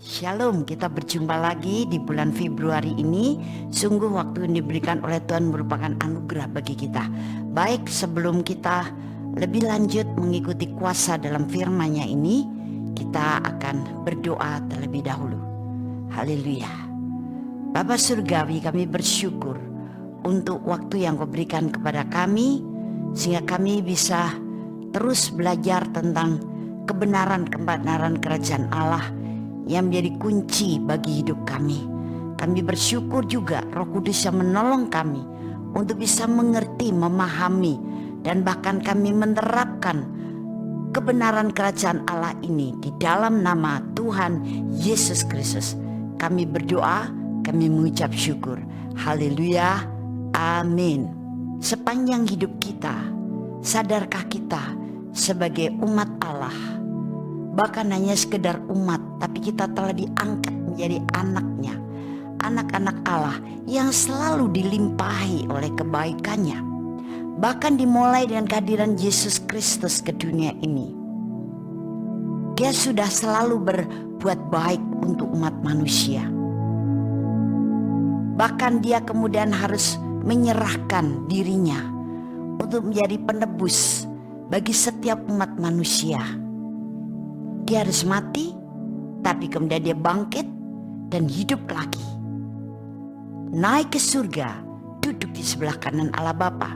Shalom, kita berjumpa lagi di bulan Februari ini. Sungguh waktu yang diberikan oleh Tuhan merupakan anugerah bagi kita. Baik, sebelum kita lebih lanjut mengikuti kuasa dalam firman-Nya ini, kita akan berdoa terlebih dahulu. Haleluya. Bapa Surgawi, kami bersyukur untuk waktu yang Kau berikan kepada kami, sehingga kami bisa terus belajar tentang kebenaran kerajaan Allah yang menjadi kunci bagi hidup kami. Kami bersyukur juga Roh Kudus yang menolong kami untuk bisa mengerti, memahami, dan bahkan kami menerapkan kebenaran kerajaan Allah ini di dalam nama Tuhan Yesus Kristus. Kami berdoa, kami mengucap syukur. Haleluya, amin. Sepanjang hidup kita, sadarkah kita sebagai umat Allah, bahkan hanya sekedar umat, tapi kita telah diangkat menjadi anaknya, anak-anak Allah yang selalu dilimpahi oleh kebaikannya. Bahkan dimulai dengan kehadiran Yesus Kristus ke dunia ini, Dia sudah selalu berbuat baik untuk umat manusia. Bahkan Dia kemudian harus menyerahkan dirinya untuk menjadi penebus bagi setiap umat manusia. Dia harus mati, tapi kemudian Dia bangkit dan hidup lagi, naik ke surga, duduk di sebelah kanan Allah Bapa.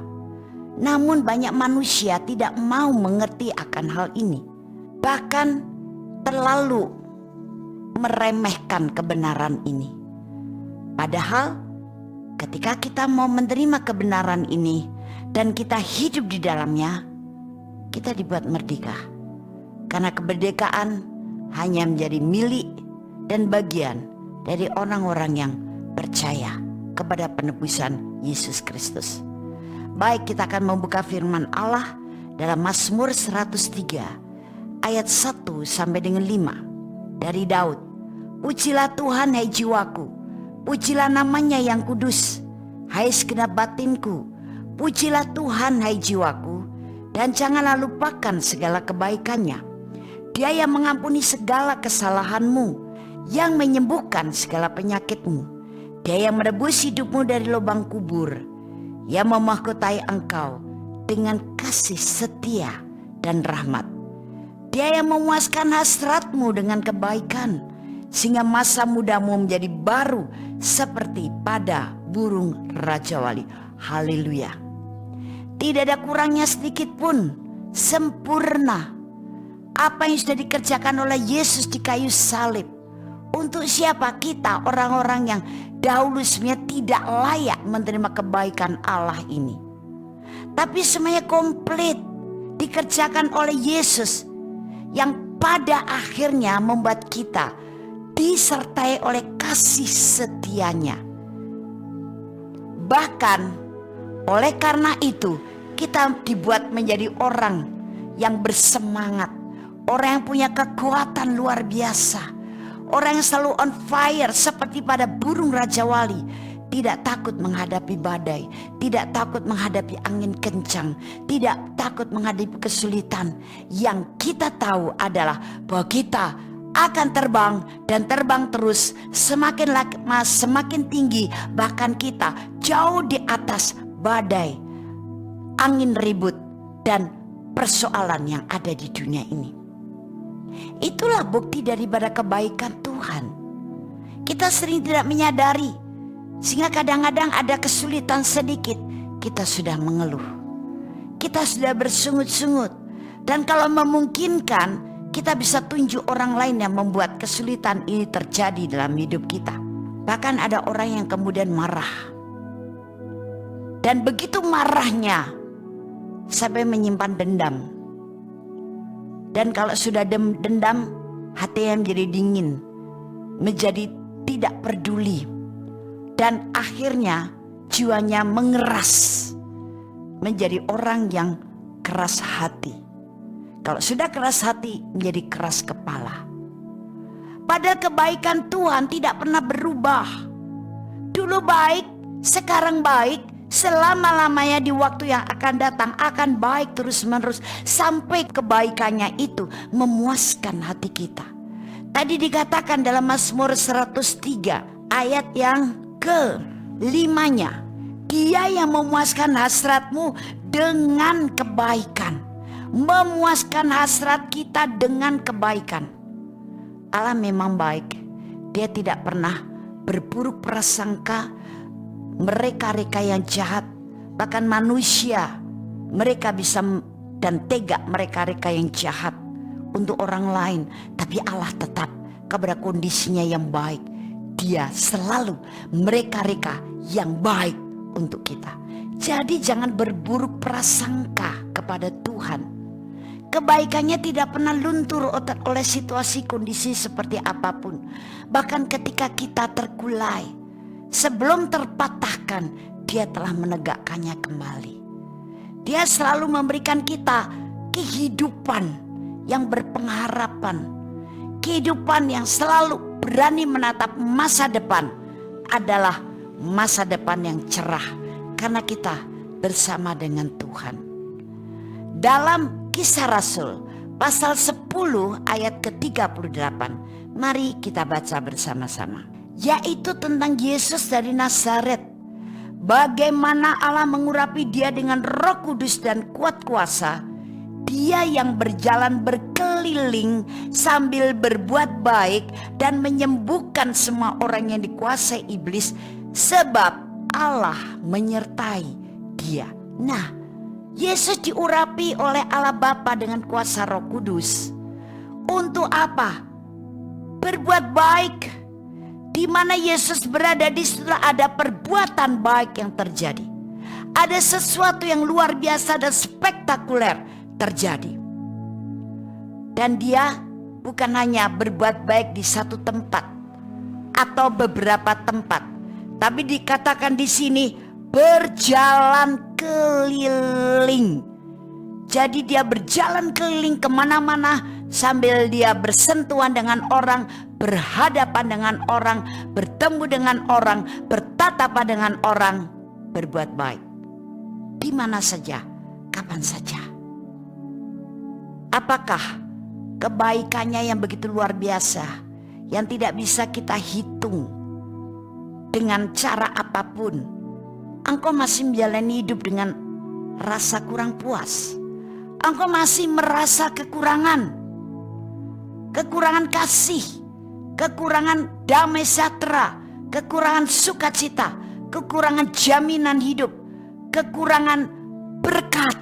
Namun banyak manusia tidak mau mengerti akan hal ini, bahkan terlalu meremehkan kebenaran ini. Padahal ketika kita mau menerima kebenaran ini dan kita hidup di dalamnya, kita dibuat merdeka. Karena kemerdekaan hanya menjadi milik dan bagian dari orang-orang yang percaya kepada penebusan Yesus Kristus. Baik, kita akan membuka firman Allah dalam Mazmur 103 ayat 1 sampai dengan 5 dari Daud. Pujilah Tuhan hai jiwaku, pujilah namanya yang kudus, hai segenap batinku. Pujilah Tuhan hai jiwaku, dan janganlah lupakan segala kebaikannya. Dia yang mengampuni segala kesalahanmu, yang menyembuhkan segala penyakitmu. Dia yang menebus hidupmu dari lubang kubur, yang memahkotai engkau dengan kasih setia dan rahmat. Dia yang memuaskan hasratmu dengan kebaikan, sehingga masa mudamu menjadi baru seperti pada burung rajawali. Haleluya. Tidak ada kurangnya sedikit pun, sempurna apa yang sudah dikerjakan oleh Yesus di kayu salib. Untuk siapa? Kita, orang-orang yang dahulu sebenarnya tidak layak menerima kebaikan Allah ini. Tapi semuanya komplit dikerjakan oleh Yesus, yang pada akhirnya membuat kita disertai oleh kasih setianya. Bahkan oleh karena itu kita dibuat menjadi orang yang bersemangat, orang yang punya kekuatan luar biasa, orang yang selalu on fire seperti pada burung rajawali. Tidak takut menghadapi badai, tidak takut menghadapi angin kencang, tidak takut menghadapi kesulitan. Yang kita tahu adalah bahwa kita akan terbang dan terbang terus, semakin lama semakin tinggi. Bahkan kita jauh di atas badai, angin ribut, dan persoalan yang ada di dunia ini. Itulah bukti daripada kebaikan Tuhan. Kita sering tidak menyadari, sehingga kadang-kadang ada kesulitan sedikit, kita sudah mengeluh, kita sudah bersungut-sungut. Dan kalau memungkinkan, kita bisa tunjuk orang lain yang membuat kesulitan ini terjadi dalam hidup kita. Bahkan ada orang yang kemudian marah, dan begitu marahnya sampai menyimpan dendam. Dan kalau sudah dendam, hatinya menjadi dingin, menjadi tidak peduli, dan akhirnya jiwanya mengeras, menjadi orang yang keras hati. Kalau sudah keras hati, menjadi keras kepala. Padahal kebaikan Tuhan tidak pernah berubah. Dulu baik, sekarang baik, selama-lamanya di waktu yang akan datang akan baik terus-menerus, sampai kebaikannya itu memuaskan hati kita. Tadi dikatakan dalam Mazmur 103 ayat yang ke-5-nya, Dia yang memuaskan hasratmu dengan kebaikan. Memuaskan hasrat kita dengan kebaikan. Allah memang baik. Dia tidak pernah berburuk prasangka mereka-reka yang jahat. Bahkan manusia, mereka bisa dan tega mereka-reka yang jahat untuk orang lain. Tapi Allah tetap kepada kondisinya yang baik. Dia selalu mereka-reka yang baik untuk kita. Jadi jangan berburuk prasangka kepada Tuhan. Kebaikannya tidak pernah luntur oleh situasi kondisi seperti apapun. Bahkan ketika kita terkulai, sebelum terpatahkan, Dia telah menegakkannya kembali. Dia selalu memberikan kita kehidupan yang berpengharapan. Kehidupan yang selalu berani menatap masa depan adalah masa depan yang cerah. Karena kita bersama dengan Tuhan. Dalam Kisah Rasul pasal 10 ayat ke-38. Mari kita baca bersama-sama. Yaitu tentang Yesus dari Nazaret. Bagaimana Allah mengurapi dia dengan Roh Kudus dan kuat kuasa. Dia yang berjalan berkeliling sambil berbuat baik dan menyembuhkan semua orang yang dikuasai iblis. Sebab Allah menyertai dia. Nah, Yesus diurapi oleh Allah Bapa dengan kuasa Roh Kudus. Untuk apa? Berbuat baik. Di mana Yesus berada, di situ ada perbuatan baik yang terjadi. Ada sesuatu yang luar biasa dan spektakuler terjadi. Dan dia bukan hanya berbuat baik di satu tempat atau beberapa tempat, tapi dikatakan di sini berjalan keliling. Jadi dia berjalan keliling kemana-mana sambil dia bersentuhan dengan orang, berhadapan dengan orang, bertemu dengan orang, bertatapan dengan orang, berbuat baik. Di mana saja, kapan saja. Apakah kebaikannya yang begitu luar biasa, yang tidak bisa kita hitung dengan cara apapun? Engkau masih menjalani hidup dengan rasa kurang puas. Engkau masih merasa kekurangan kasih, kekurangan damai sejahtera, kekurangan sukacita, kekurangan jaminan hidup, kekurangan berkat,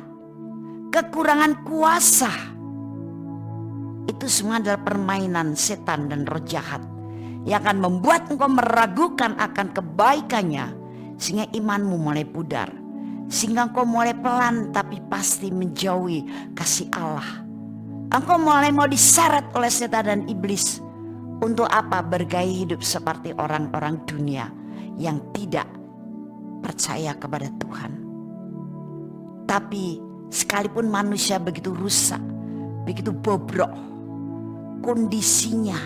kekurangan kuasa. Itu semua adalah permainan setan dan roh jahat yang akan membuat engkau meragukan akan kebaikannya. Sehingga imanmu mulai pudar. Sehingga engkau mulai pelan tapi pasti menjauhi kasih Allah. Engkau mulai mau diseret oleh setan dan iblis. Untuk apa? Bergaya hidup seperti orang-orang dunia yang tidak percaya kepada Tuhan. Tapi sekalipun manusia begitu rusak, begitu bobrok kondisinya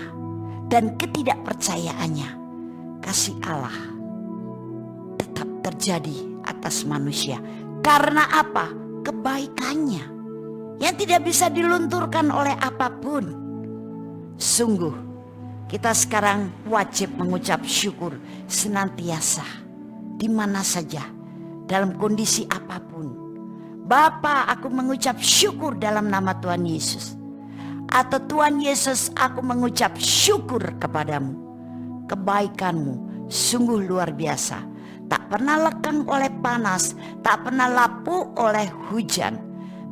dan ketidakpercayaannya, kasih Allah terjadi atas manusia. Karena apa? Kebaikannya yang tidak bisa dilunturkan oleh apapun. Sungguh kita sekarang wajib mengucap syukur senantiasa, di mana saja, dalam kondisi apapun. Bapa, aku mengucap syukur dalam nama Tuhan Yesus. Atau Tuhan Yesus, aku mengucap syukur kepadamu. Kebaikanmu sungguh luar biasa. Tak pernah lekang oleh panas, tak pernah lapuk oleh hujan.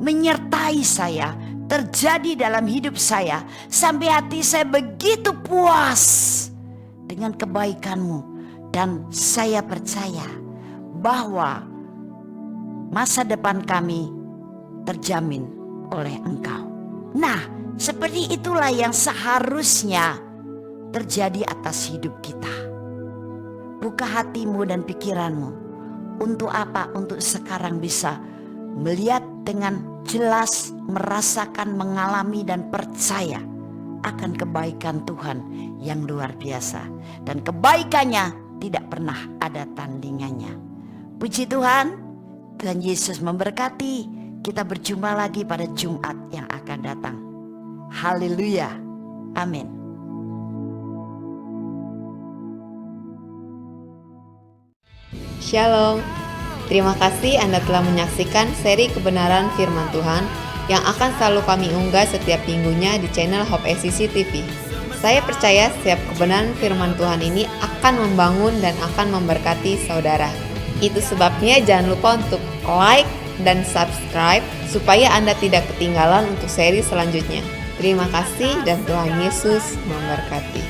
Menyertai saya, terjadi dalam hidup saya, sampai hati saya begitu puas dengan kebaikanmu. Dan saya percaya bahwa masa depan kami terjamin oleh Engkau. Nah, seperti itulah yang seharusnya terjadi atas hidup kita. Buka hatimu dan pikiranmu. Untuk apa? Untuk sekarang bisa melihat dengan jelas, merasakan, mengalami dan percaya akan kebaikan Tuhan yang luar biasa. Dan kebaikannya tidak pernah ada tandingannya. Puji Tuhan, Tuhan Yesus memberkati. Kita berjumpa lagi pada Jumat yang akan datang. Haleluya. Amin. Shalom. Terima kasih Anda telah menyaksikan seri kebenaran firman Tuhan yang akan selalu kami unggah setiap minggunya di channel Hope SCC TV. Saya percaya setiap kebenaran firman Tuhan ini akan membangun dan akan memberkati saudara. Itu sebabnya jangan lupa untuk like dan subscribe supaya Anda tidak ketinggalan untuk seri selanjutnya. Terima kasih dan Tuhan Yesus memberkati.